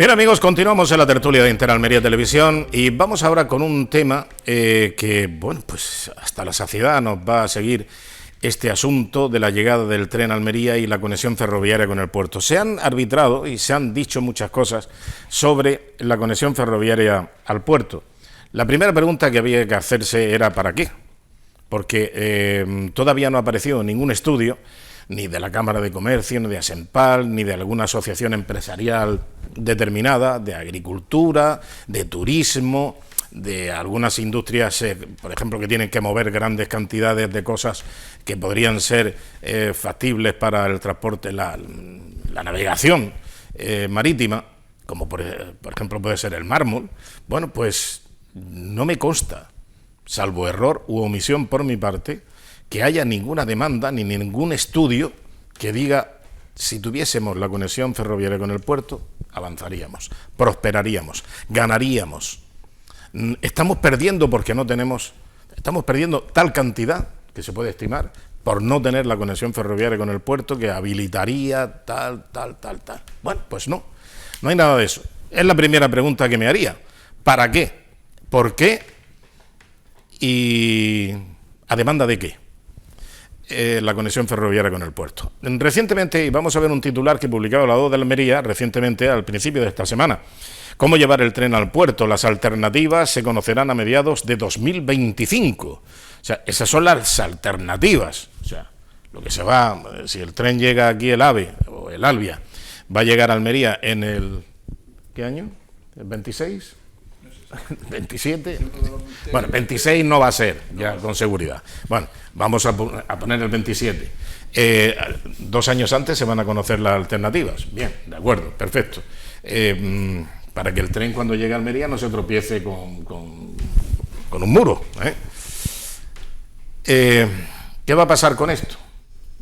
Bien, amigos, continuamos en la tertulia de Interalmería Televisión y vamos ahora con un tema que, bueno, pues hasta la saciedad nos va a seguir este asunto de la llegada del tren a Almería y la conexión ferroviaria con el puerto. Se han arbitrado y se han dicho muchas cosas sobre la conexión ferroviaria al puerto. La primera pregunta que había que hacerse era ¿para qué? Porque todavía no ha aparecido ningún estudio, ni de la Cámara de Comercio, ni de Asempal, ni de alguna asociación empresarial determinada, de agricultura, de turismo, de algunas industrias, por ejemplo, que tienen que mover grandes cantidades de cosas que podrían ser factibles para el transporte, la navegación marítima, como por ejemplo puede ser el mármol. Bueno, pues no me consta, salvo error u omisión por mi parte, que haya ninguna demanda ni ningún estudio que diga si tuviésemos la conexión ferroviaria con el puerto, avanzaríamos, prosperaríamos, ganaríamos. Estamos perdiendo porque no tenemos, estamos perdiendo tal cantidad que se puede estimar por no tener la conexión ferroviaria con el puerto que habilitaría tal. Bueno, pues no hay nada de eso. Es la primera pregunta que me haría. ¿Para qué? ¿Por qué? ¿Y a demanda de qué? La conexión ferroviaria con el puerto. Recientemente, y vamos a ver un titular que publicaba la 2 de Almería, recientemente, al principio de esta semana. ¿Cómo llevar el tren al puerto? Las alternativas se conocerán a mediados de 2025. O sea, esas son las alternativas. O sea, lo que se va, si el tren llega aquí, el AVE o el Alvia, va a llegar a Almería en el... ¿qué año? ¿El 26? 27, bueno, 26 no va a ser, ya con seguridad. Bueno, vamos a poner el 27. 2 años antes se van a conocer las alternativas. Bien, de acuerdo, perfecto. Para que el tren cuando llegue a Almería no se tropiece con un muro. ¿Qué va a pasar con esto?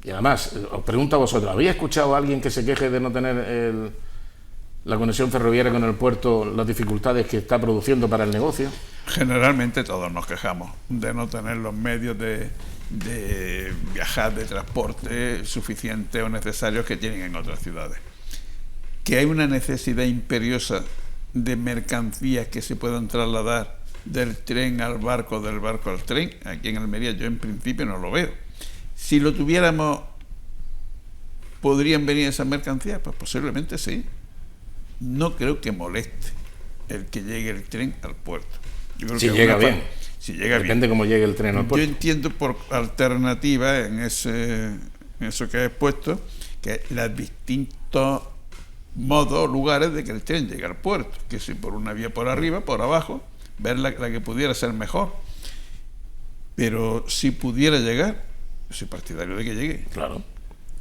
Y además, os pregunto a vosotros, ¿habéis escuchado a alguien que se queje de no tener la conexión ferroviaria con el puerto, las dificultades que está produciendo para el negocio? Generalmente todos nos quejamos de no tener los medios de viajar, de transporte suficientes o necesarios que tienen en otras ciudades. Que hay una necesidad imperiosa de mercancías que se puedan trasladar del tren al barco, del barco al tren, aquí en Almería yo en principio no lo veo. Si lo tuviéramos, ¿podrían venir esas mercancías? Pues posiblemente sí. No creo que moleste el que llegue el tren al puerto. Yo creo si llega bien. Si llega bien. Depende cómo llegue el tren al puerto. Yo entiendo por alternativa en eso que he expuesto, que los distintos modos, lugares de que el tren llegue al puerto. Que si por una vía por arriba, por abajo, ver la que pudiera ser mejor. Pero si pudiera llegar, soy partidario de que llegue. Claro,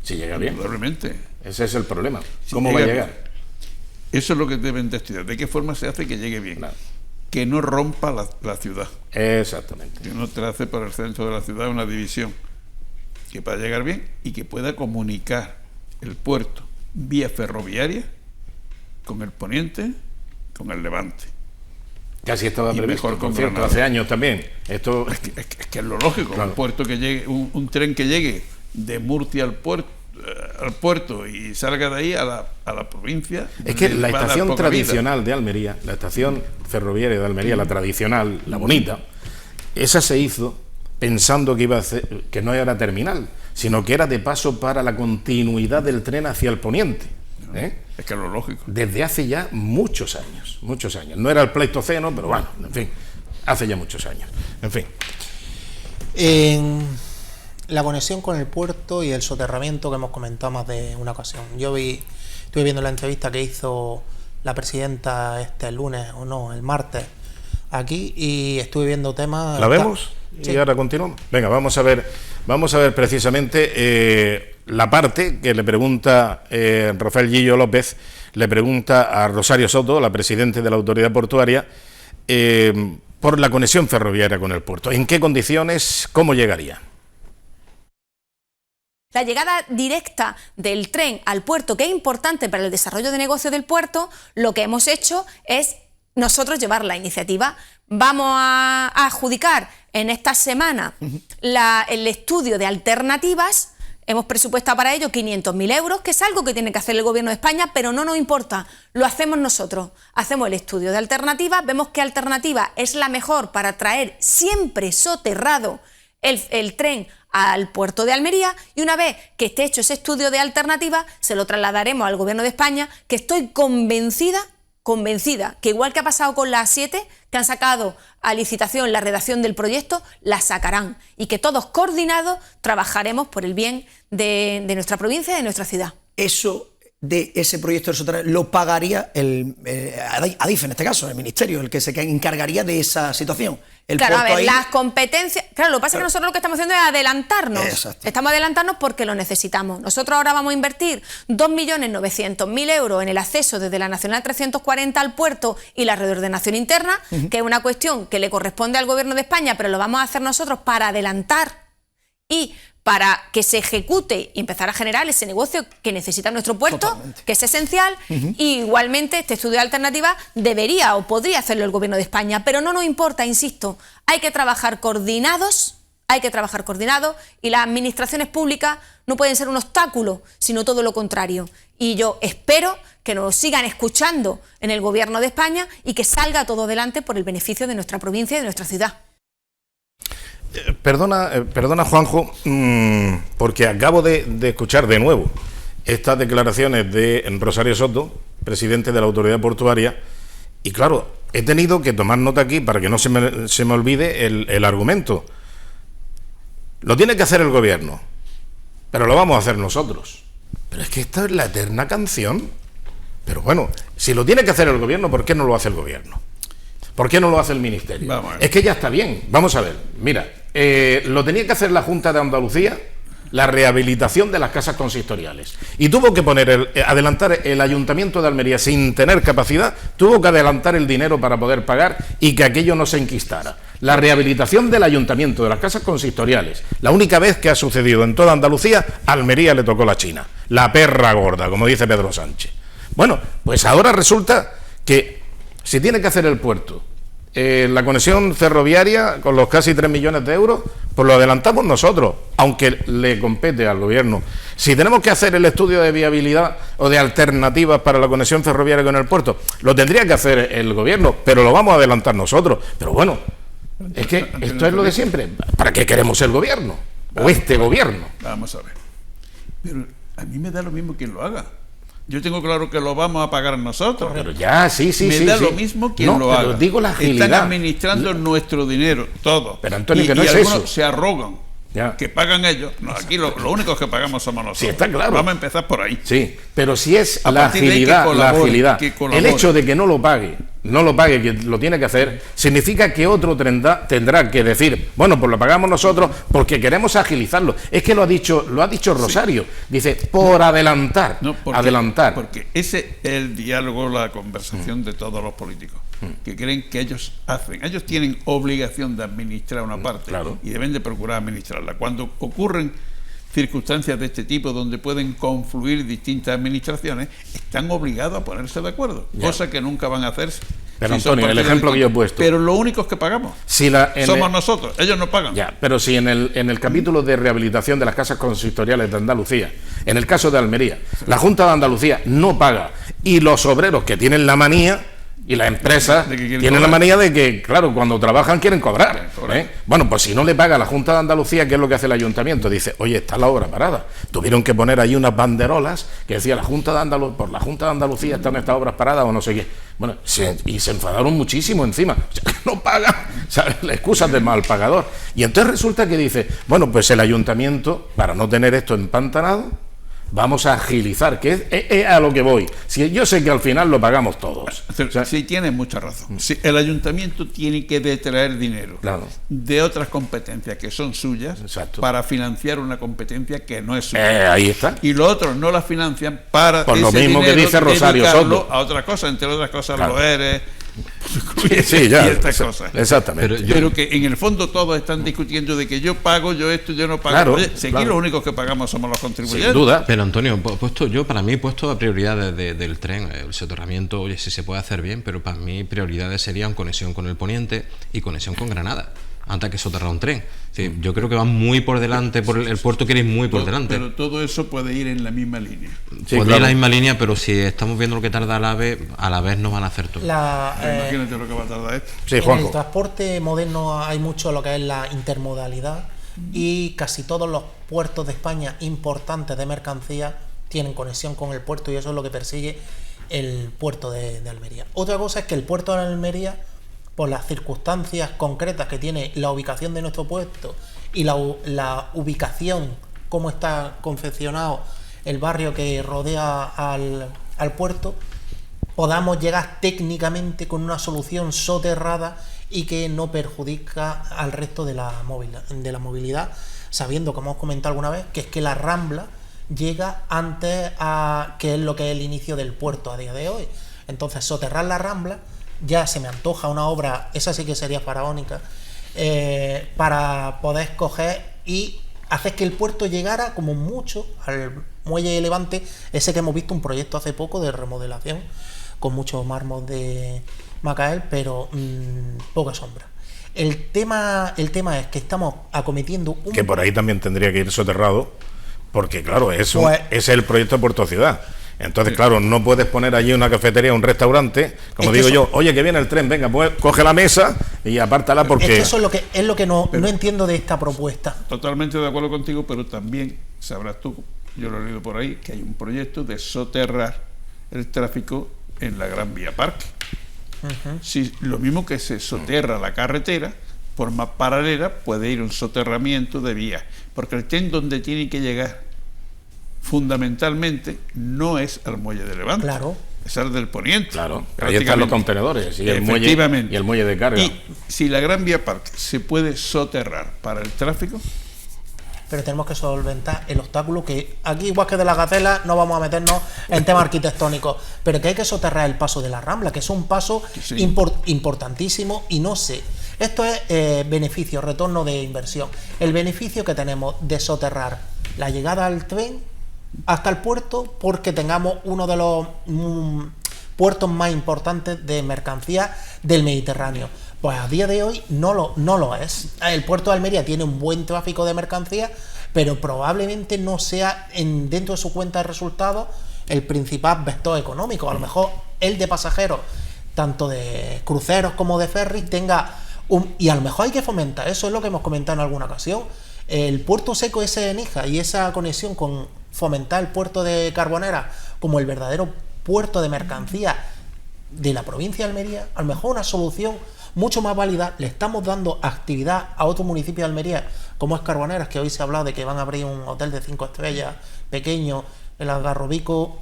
si llega bien. Probablemente. Ese es el problema. ¿Cómo va a llegar? Bien. Eso es lo que deben de estudiar. ¿De qué forma se hace que llegue bien? Claro. Que no rompa la ciudad. Exactamente. Que no trace por el centro de la ciudad una división. Que pueda llegar bien y que pueda comunicar el puerto vía ferroviaria con el poniente, con el levante. Casi estaba previsto, mejor con cierto, hace años también. Esto es que es lo lógico. Claro. Un puerto que llegue, un tren que llegue de Murcia al puerto y salga de ahí a la provincia. Es que la estación tradicional de Almería, la estación ferroviaria de Almería, la tradicional, la bonita, esa se hizo pensando que iba a ser, que no era terminal, sino que era de paso para la continuidad del tren hacia el poniente. Es que es lo lógico. Desde hace ya muchos años. No era el Pleistoceno, pero bueno, en fin, hace ya muchos años. En fin. La conexión con el puerto y el soterramiento que hemos comentado más de una ocasión. Estuve viendo la entrevista que hizo la presidenta el lunes, o no, el martes, aquí, y estuve viendo temas... ¿La vemos? Sí. Y ahora continuamos. Venga, vamos a ver precisamente la parte que le pregunta Rafael Guillo López, le pregunta a Rosario Soto, la presidenta de la Autoridad Portuaria, por la conexión ferroviaria con el puerto. ¿En qué condiciones? ¿Cómo llegaría? La llegada directa del tren al puerto, que es importante para el desarrollo de negocio del puerto, lo que hemos hecho es nosotros llevar la iniciativa. Vamos a adjudicar en esta semana el estudio de alternativas hemos presupuestado para ello 500.000 euros, que es algo que tiene que hacer el Gobierno de España, pero no nos importa, lo hacemos nosotros. Hacemos el estudio de alternativas, vemos qué alternativa es la mejor para traer siempre soterrado el tren al puerto de Almería, y una vez que esté hecho ese estudio de alternativas, se lo trasladaremos al Gobierno de España, que estoy convencida que igual que ha pasado con la A7, que han sacado a licitación la redacción del proyecto, la sacarán, y que todos coordinados trabajaremos por el bien de nuestra provincia y de nuestra ciudad. Eso de ese proyecto del soterramiento lo pagaría Adif, en este caso, el Ministerio, el que se encargaría de esa situación. Claro, a ver, las competencias... Claro, lo que pasa es que nosotros lo que estamos haciendo es adelantarnos. Exacto. Estamos adelantarnos porque lo necesitamos. Nosotros ahora vamos a invertir 2.900.000 euros en el acceso desde la Nacional 340 al puerto y la reordenación interna, que es una cuestión que le corresponde al Gobierno de España, pero lo vamos a hacer nosotros para adelantar y para que se ejecute y empezar a generar ese negocio que necesita nuestro puerto, totalmente, que es esencial, y igualmente este estudio de alternativas debería o podría hacerlo el Gobierno de España, pero no nos importa, insisto, hay que trabajar coordinados, y las administraciones públicas no pueden ser un obstáculo, sino todo lo contrario. Y yo espero que nos sigan escuchando en el Gobierno de España y que salga todo adelante por el beneficio de nuestra provincia y de nuestra ciudad. Perdona Juanjo, porque acabo de escuchar de nuevo estas declaraciones de Rosario Soto, presidente de la Autoridad Portuaria, y claro, he tenido que tomar nota aquí para que no se me olvide el argumento. Lo tiene que hacer el Gobierno, pero lo vamos a hacer nosotros. Pero es que esta es la eterna canción. Pero bueno, si lo tiene que hacer el Gobierno, ¿por qué no lo hace el Gobierno? ¿Por qué no lo hace el Ministerio? Es que ya está bien. Vamos a ver. Mira, lo tenía que hacer la Junta de Andalucía, la rehabilitación de las casas consistoriales. Y tuvo que adelantar el Ayuntamiento de Almería sin tener capacidad, tuvo que adelantar el dinero para poder pagar y que aquello no se enquistara. La rehabilitación del Ayuntamiento de las casas consistoriales, la única vez que ha sucedido en toda Andalucía, a Almería le tocó la China. La perra gorda, como dice Pedro Sánchez. Bueno, pues ahora resulta que si tiene que hacer el puerto, la conexión ferroviaria con los casi 3 millones de euros, pues lo adelantamos nosotros, aunque le compete al Gobierno. Si tenemos que hacer el estudio de viabilidad o de alternativas para la conexión ferroviaria con el puerto, lo tendría que hacer el Gobierno, pero lo vamos a adelantar nosotros. Pero bueno, es que esto es lo de siempre. ¿Para qué queremos el Gobierno? O este Gobierno. Vamos a ver. Pero a mí me da lo mismo quien lo haga. Yo tengo claro que lo vamos a pagar nosotros. Pero ya, sí. Me da lo mismo quien lo haga. Digo la agilidad. Están administrando nuestro dinero, todo. Pero Antonio, que no es algunos eso. Se arrogan. Ya. Que pagan ellos. No, aquí lo único que pagamos somos nosotros. Sí, está claro. Vamos a empezar por ahí. Sí, pero si es la agilidad, el hecho de que no lo pague, que lo tiene que hacer, significa que otro tendrá que decir, bueno, pues lo pagamos nosotros porque queremos agilizarlo. Es que lo ha dicho Rosario. Sí. Dice, por adelantar. No, adelantar. Porque ese es el diálogo, la conversación de todos los políticos, que creen que ellos tienen obligación de administrar una parte, claro, y deben de procurar administrarla. Cuando ocurren circunstancias de este tipo donde pueden confluir distintas administraciones, están obligados a ponerse de acuerdo, cosa que nunca van a hacer. Pero Antonio, el ejemplo que yo he puesto. Pero lo único que pagamos somos nosotros, ellos no pagan. Ya, pero si en el capítulo de rehabilitación de las casas consistoriales de Andalucía, en el caso de Almería, la Junta de Andalucía no paga, y los obreros que tienen la manía, y las empresas tienen la manía de que, claro, cuando trabajan quieren cobrar. Bueno, pues si no le paga la Junta de Andalucía, ¿qué es lo que hace el Ayuntamiento? Dice, oye, está la obra parada. Tuvieron que poner ahí unas banderolas que decía por la Junta de Andalucía están estas obras paradas o no sé qué. Bueno, y se enfadaron muchísimo encima. O sea, que no pagan, ¿sabes? La excusa de mal pagador. Y entonces resulta que dice, bueno, pues el Ayuntamiento, para no tener esto empantanado, vamos a agilizar, que es a lo que voy. Si yo sé que al final lo pagamos todos. O sea, sí, tienes mucha razón. Sí, el Ayuntamiento tiene que detraer dinero, claro, de otras competencias que son suyas, exacto, para financiar una competencia que no es suya. Ahí está. Y los otros no la financian para por lo mismo que dice Rosario Soto, a otras cosas, entre otras cosas, claro, lo eres. Sí, ya, y estas cosas. Exactamente. Pero que en el fondo todos están discutiendo de que yo pago, yo esto, yo no pago. Claro, oye, si aquí claro, los únicos que pagamos somos los contribuyentes. Sin duda. Pero Antonio, para mí he puesto a prioridades del tren, el soterramiento, oye, si se puede hacer bien, pero para mí prioridades serían conexión con el Poniente y conexión con Granada. antes que soterrar un tren. Sí, yo creo que van muy por delante, el puerto quiere ir muy por delante. Pero todo eso puede ir en la misma línea. Sí, puede ir en la misma línea, pero si estamos viendo lo que tarda a la vez no van a hacer todo. Imagínate lo que va a tardar esto. Sí, en Juanjo. el transporte moderno hay mucho lo que es la intermodalidad y casi todos los puertos de España importantes de mercancías tienen conexión con el puerto y eso es lo que persigue el puerto de Almería. Otra cosa es que el puerto de Almería, por las circunstancias concretas que tiene la ubicación de nuestro puerto y la ubicación, cómo está confeccionado el barrio que rodea al puerto, podamos llegar técnicamente con una solución soterrada y que no perjudica al resto de la movilidad, sabiendo, como hemos comentado alguna vez, que es que la Rambla llega antes a que es lo que es el inicio del puerto a día de hoy. Entonces, soterrar la Rambla ya se me antoja una obra, esa sí que sería faraónica, para poder coger y hacer que el puerto llegara como mucho al muelle de Levante, ese que hemos visto un proyecto hace poco de remodelación con muchos mármol de Macael, pero poca sombra. El tema es que estamos acometiendo que por ahí también tendría que ir soterrado, porque claro, ese Pues, es el proyecto de Puerto Ciudad. Entonces, claro, no puedes poner allí una cafetería, un restaurante, como digo yo, oye, que viene el tren, venga, pues coge la mesa y apártala porque... Es que eso es lo que no entiendo de esta propuesta. Totalmente de acuerdo contigo, pero también sabrás tú, yo lo he leído por ahí, que hay un proyecto de soterrar el tráfico en la Gran Vía Parque. Si lo mismo que se soterra la carretera, por más paralela puede ir un soterramiento de vías, porque el tren donde tiene que llegar fundamentalmente no es al muelle de Levante, Claro. es al del Poniente. Claro, ahí están los contenedores y el muelle de carga. Y si la Gran Vía Parque se puede soterrar para el tráfico, pero tenemos que solventar el obstáculo que aquí, igual que de la Gacela, no vamos a meternos en temas arquitectónicos, pero que hay que soterrar el paso de la Rambla, que es un paso importantísimo y no sé. Esto es beneficio, retorno de inversión. El beneficio que tenemos de soterrar la llegada al tren hasta el puerto, porque tengamos uno de los puertos más importantes de mercancías del Mediterráneo. Pues a día de hoy no lo es. El puerto de Almería tiene un buen tráfico de mercancías, pero probablemente no sea dentro de su cuenta de resultados el principal vector económico. A lo mejor el de pasajeros, tanto de cruceros como de ferries, tenga y a lo mejor hay que fomentar, eso es lo que hemos comentado en alguna ocasión, el puerto seco ese de Níjar y esa conexión con fomentar el puerto de Carbonera como el verdadero puerto de mercancías de la provincia de Almería, a lo mejor una solución mucho más válida. Le estamos dando actividad a otro municipio de Almería como es Carboneras, que hoy se ha hablado de que van a abrir un hotel de 5 estrellas pequeño. El Algarrobico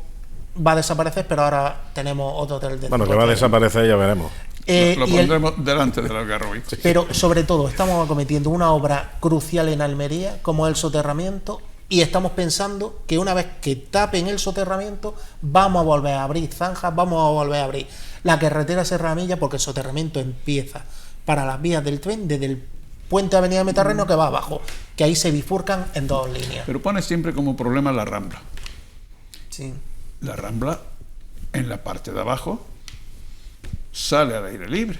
va a desaparecer, pero ahora tenemos otro hotel de 5 Bueno, que va a desaparecer, ya veremos. lo pondremos delante del Algarrobico. Pero sobre todo estamos acometiendo una obra crucial en Almería como el soterramiento, y estamos pensando que una vez que tapen el soterramiento vamos a volver a abrir zanjas, vamos a volver a abrir la carretera Serramilla, porque el soterramiento empieza para las vías del tren desde el puente de Avenida Mediterráneo que va abajo, que ahí se bifurcan en dos líneas. Pero pone siempre como problema la Rambla. Sí. La Rambla, en la parte de abajo, sale al aire libre,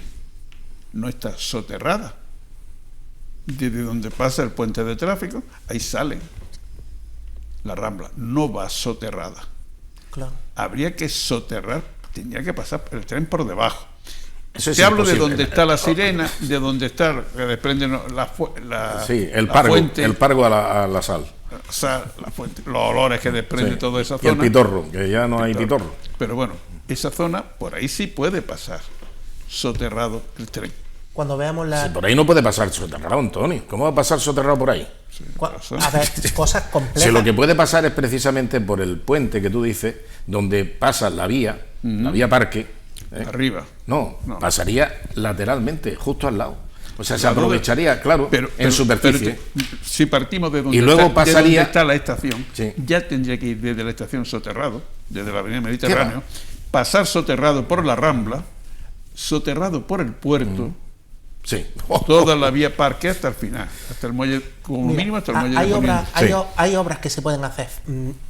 no está soterrada. Desde donde pasa el puente de tráfico, ahí sale. La Rambla no va soterrada. Claro. Habría que soterrar, tendría que pasar el tren por debajo. Eso es Te hablo de imposible. donde está la sirena, de donde está que desprende el la pargo, fuente, el pargo a la sal. la fuente, los olores que desprende Sí. toda esa Y zona. el pitorro, que ya no hay pitorro. Pero bueno, esa zona, por ahí sí puede pasar soterrado el tren. Cuando veamos la... Sí, por ahí no puede pasar soterrado, Antonio. ¿Cómo va a pasar soterrado por ahí? A ver, cosas complejas. Si lo que puede pasar es precisamente por el puente que tú dices, donde pasa la vía parque. Arriba. No, pasaría lateralmente, justo al lado. O sea, se Claro, aprovecharía, claro, en superficie. Si partimos de donde, Y luego está, de pasaría- donde está la estación, Sí. ya tendría que ir desde la estación soterrado, desde la avenida Mediterráneo, pasar soterrado por la Rambla, soterrado por el puerto, Sí. Toda la vía Parque hasta el final, hasta el muelle, como Mira, mínimo hasta el muelle hay de obras, Poniente. hay obras que se pueden hacer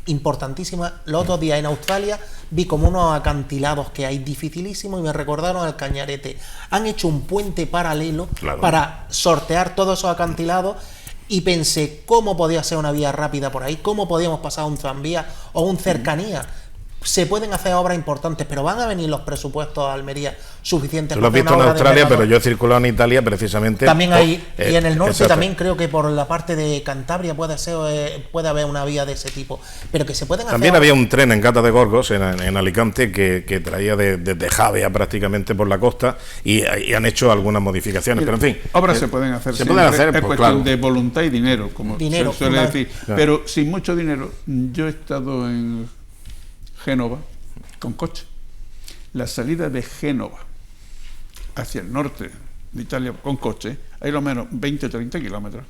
importantísimas. Los otros días en Australia vi como unos acantilados que hay dificilísimos y me recordaron al Cañarete. Han hecho un puente paralelo Claro. para sortear todos esos acantilados y pensé cómo podía ser una vía rápida por ahí, cómo podíamos pasar un tranvía o un cercanía. Se pueden hacer obras importantes, pero van a venir los presupuestos a Almería suficientes. Tú lo has para hacer visto en una obra de Australia, envergadura. pero yo he circulado en Italia precisamente. También hay, y en el norte exacto. también creo que por la parte de Cantabria puede haber una vía de ese tipo, pero que se pueden hacer. También había un tren en Gata de Gorgos, en Alicante, que traía desde Javea prácticamente por la costa y han hecho algunas modificaciones, pero en fin. Obras se pueden hacer. Se siempre, pueden hacer, es pues, cuestión claro. de voluntad y dinero, como Dinero, se suele claro. decir. Claro. Pero sin mucho dinero, yo he estado en Génova con coche. La salida de Génova hacia el norte de Italia con coche hay lo menos 20 o 30 kilómetros,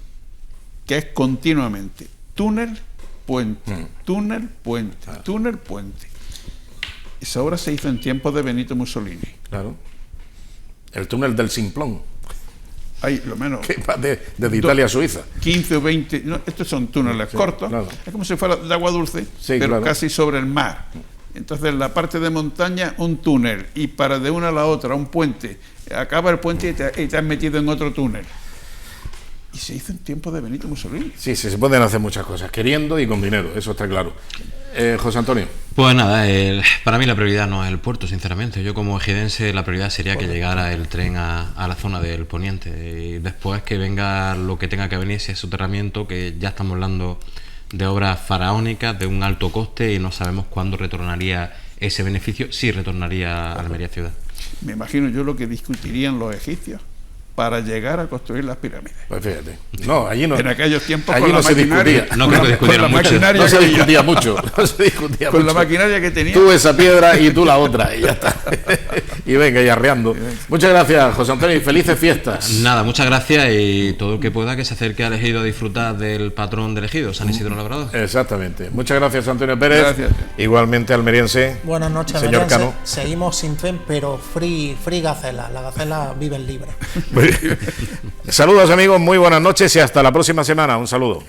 que es continuamente túnel, puente, túnel, puente, túnel, puente. Esa obra se hizo en tiempos de Benito Mussolini. Claro. El túnel del Simplón, Hay lo menos que va desde Italia a Suiza. 15 o 20, no, estos son túneles cortos, claro. es como si fuera de agua dulce, Sí, pero claro. casi sobre el mar. Entonces la parte de montaña, un túnel, y para de una a la otra, un puente. Acaba el puente y te has metido en otro túnel. Y se hizo en tiempo de Benito Mussolini. Sí, se pueden hacer muchas cosas, queriendo y con dinero, eso está claro. José Antonio. Pues nada, para mí la prioridad no es el puerto, sinceramente. Yo como ejidense la prioridad sería que llegara el tren a la zona del poniente y después que venga lo que tenga que venir, ese soterramiento, que ya estamos hablando de obras faraónicas de un alto coste y no sabemos cuándo retornaría ese beneficio, si retornaría a Almería ciudad. Me imagino yo lo que discutirían los egipcios para llegar a construir las pirámides. Pues fíjate. No, allí no. En aquellos tiempos allí con no la se maquinaria, discutía. No creo que discutieran mucho. maquinaria No se que había, discutía mucho. No se discutía con la mucho. maquinaria que tenía. Tú esa piedra y tú la otra, y ya está. Y venga, y arreando. Muchas gracias, José Antonio, y felices fiestas. Nada, muchas gracias y todo el que pueda que se acerque al Ejido a disfrutar del patrón del Ejido, San Isidro Labrador. Exactamente. Muchas gracias, Antonio Pérez. Gracias. Igualmente, almeriense. Buenas noches, señor Almeriense. Cano. Seguimos sin tren, pero free gacela. Las gacelas viven libres. Saludos, amigos, muy buenas noches y hasta la próxima semana. Un saludo.